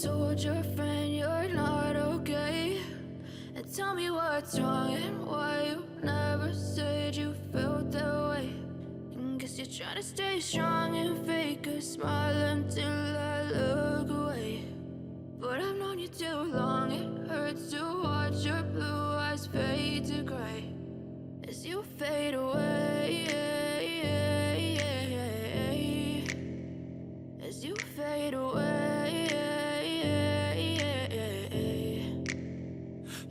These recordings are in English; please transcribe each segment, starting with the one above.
told your friend you're not okay. And tell me what's wrong and why you never said you felt that way. And guess you're trying to stay strong and fake a smile until I look away. But I've known you too long, it hurts to watch your blue eyes fade to gray as you fade away, as you fade away.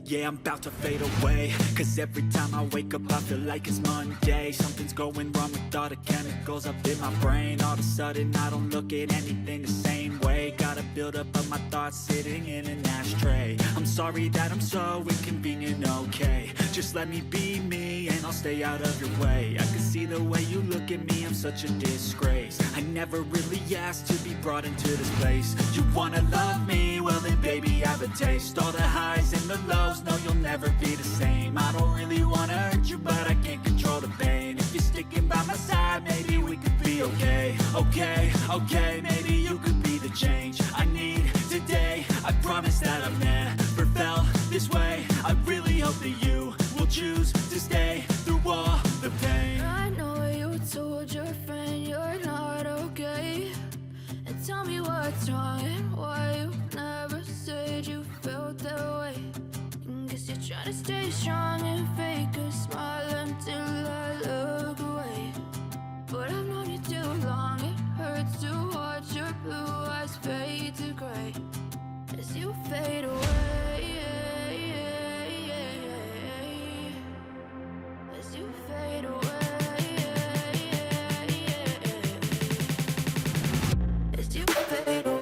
Yeah, I'm about to fade away, cause every time I wake up I feel like it's Monday. Something's going wrong with all the chemicals up in my brain. All of a sudden I don't look at anything the same way. Gotta build up of my thoughts sitting in an ashtray. I'm sorry that I'm so inconvenient, okay. Just let me be me and I'll stay out of your way. I can see the way you look at me, I'm such a disgrace. I never really asked to be brought into this place. You wanna love me? Well then baby have a taste. All the highs and the lows, no you'll never be the same. I don't really wanna hurt you but I can't control the pain. If you're sticking by my side maybe we could be okay. Okay, maybe you could be the change I need today. I promise that I've never felt this way. I really hope that you will choose to stay through all the pain. I know you told your friend you're not okay. And tell me what's wrong and why you never said you felt that way. And guess you're trying to stay strong and fake a smile until I look away. But I've known you too long, it hurts to watch your blue eyes fade to gray as you fade away, as you fade away, as you fade away.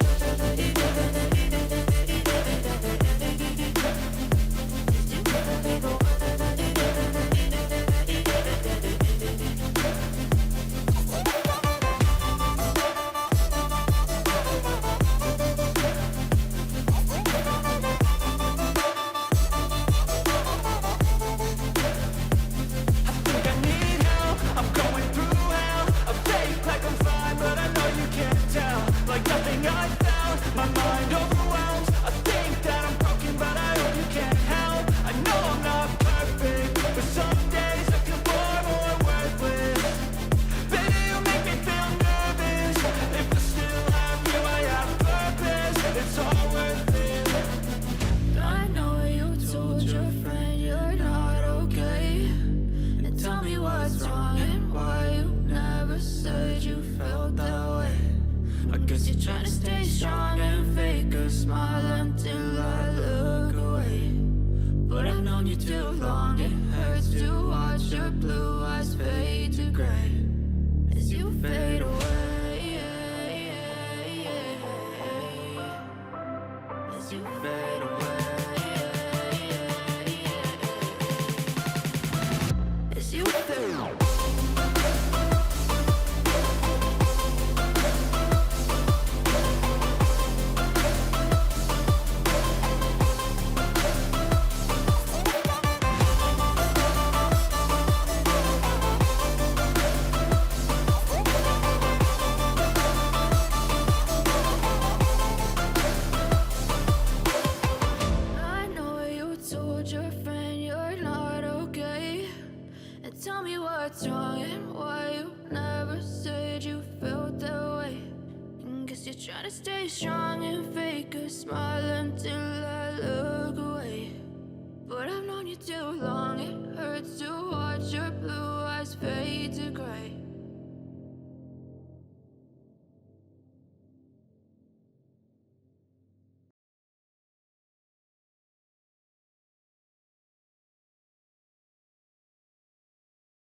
Trying to stay strong and